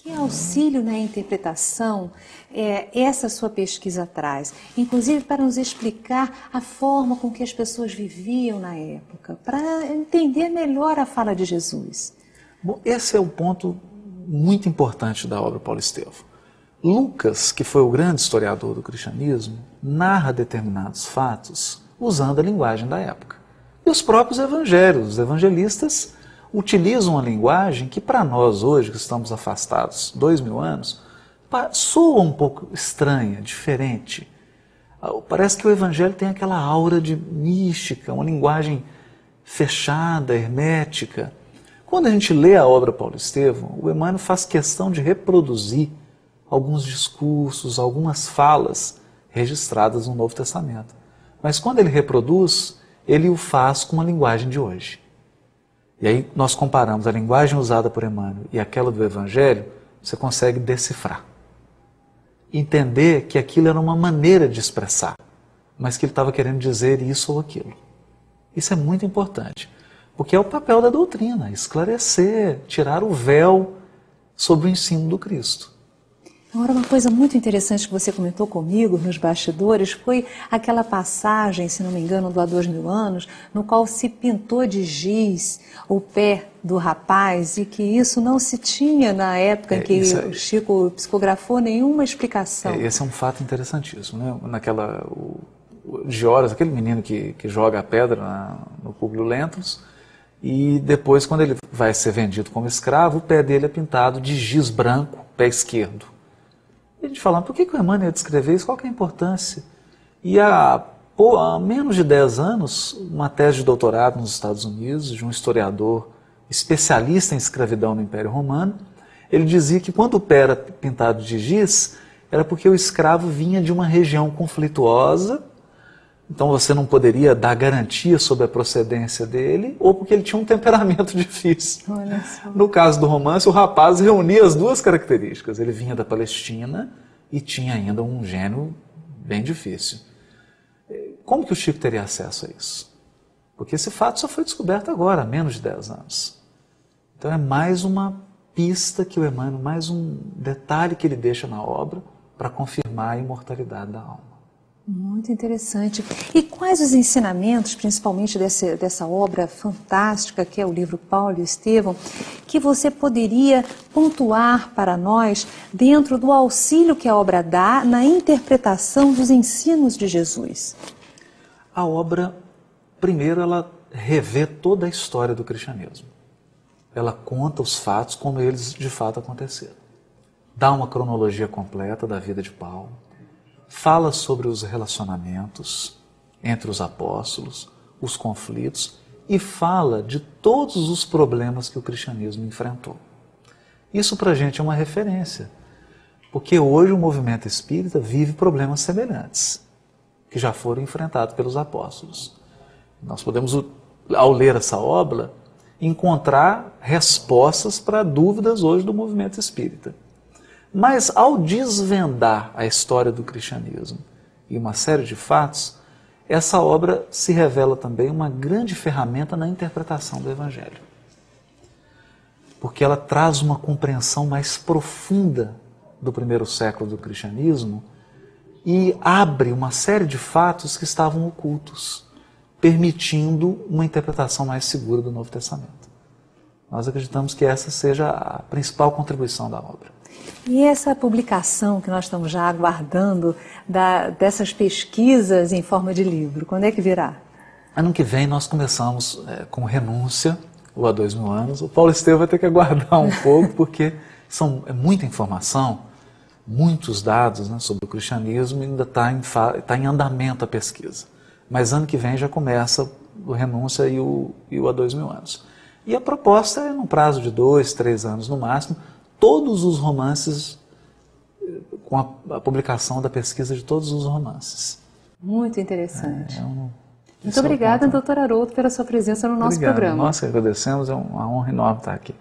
Que auxílio na interpretação essa sua pesquisa traz? Inclusive para nos explicar a forma com que as pessoas viviam na época, para entender melhor a fala de Jesus. Bom, esse é um ponto muito importante da obra Paulo Estevão. Lucas, que foi o grande historiador do cristianismo, narra determinados fatos usando a linguagem da época. E os próprios evangelhos, os evangelistas, utilizam uma linguagem que para nós hoje, que estamos afastados 2000 anos, soa um pouco estranha, diferente. Parece que o evangelho tem aquela aura de mística, uma linguagem fechada, hermética. Quando a gente lê a obra Paulo Estevão, o Emmanuel faz questão de reproduzir alguns discursos, algumas falas registradas no Novo Testamento. Mas quando ele reproduz, ele o faz com uma linguagem de hoje. E aí nós comparamos a linguagem usada por Emmanuel e aquela do Evangelho, você consegue decifrar. Entender que aquilo era uma maneira de expressar, mas que ele estava querendo dizer isso ou aquilo. Isso é muito importante, porque é o papel da doutrina, esclarecer, tirar o véu sobre o ensino do Cristo. Agora, uma coisa muito interessante que você comentou comigo nos bastidores foi aquela passagem, se não me engano, do Há 2000 anos, no qual se pintou de giz o pé do rapaz e que isso não se tinha na época em que o Chico psicografou nenhuma explicação. Esse é um fato interessantíssimo, né? De horas, aquele menino que joga a pedra no Públio Lentulus, e depois, quando ele vai ser vendido como escravo, o pé dele é pintado de giz branco, pé esquerdo. E a gente fala, por que o Emmanuel ia descrever isso? Qual que é a importância? E há menos de 10 anos, uma tese de doutorado nos Estados Unidos, de um historiador especialista em escravidão no Império Romano, ele dizia que quando o pé era pintado de giz, era porque o escravo vinha de uma região conflituosa, então você não poderia dar garantia sobre a procedência dele, ou porque ele tinha um temperamento difícil. Olha só. No caso do romance, o rapaz reunia as duas características. Ele vinha da Palestina e tinha ainda um gênio bem difícil. Como que o Chico teria acesso a isso? Porque esse fato só foi descoberto agora, há menos de 10 anos. Então é mais uma pista que o Emmanuel, mais um detalhe que ele deixa na obra para confirmar a imortalidade da alma. Muito interessante. E quais os ensinamentos, principalmente dessa obra fantástica que é o livro Paulo e Estevão, que você poderia pontuar para nós dentro do auxílio que a obra dá na interpretação dos ensinos de Jesus? A obra, primeiro, ela revê toda a história do cristianismo. Ela conta os fatos como eles de fato aconteceram. Dá uma cronologia completa da vida de Paulo. Fala sobre os relacionamentos entre os apóstolos, os conflitos, e fala de todos os problemas que o cristianismo enfrentou. Isso para a gente é uma referência, porque hoje o movimento espírita vive problemas semelhantes, que já foram enfrentados pelos apóstolos. Nós podemos, ao ler essa obra, encontrar respostas para dúvidas hoje do movimento espírita. Mas ao desvendar a história do cristianismo e uma série de fatos, essa obra se revela também uma grande ferramenta na interpretação do Evangelho. Porque ela traz uma compreensão mais profunda do primeiro século do cristianismo e abre uma série de fatos que estavam ocultos, permitindo uma interpretação mais segura do Novo Testamento. Nós acreditamos que essa seja a principal contribuição da obra. E essa publicação que nós estamos já aguardando dessas pesquisas em forma de livro, quando é que virá? Ano que vem nós começamos com Renúncia, ou Há 2000 anos. O Paulo Estevão vai ter que aguardar um pouco, porque é muita informação, muitos dados, né, sobre o cristianismo, e ainda está em andamento a pesquisa. Mas ano que vem já começa o Renúncia e o Há 2000 anos. E a proposta é, num prazo de 2, 3 anos no máximo, todos os romances, com a publicação da pesquisa de todos os romances. Muito interessante. Muito obrigada, doutor Haroldo, pela sua presença no nosso programa. Nós que agradecemos, é uma honra enorme estar aqui.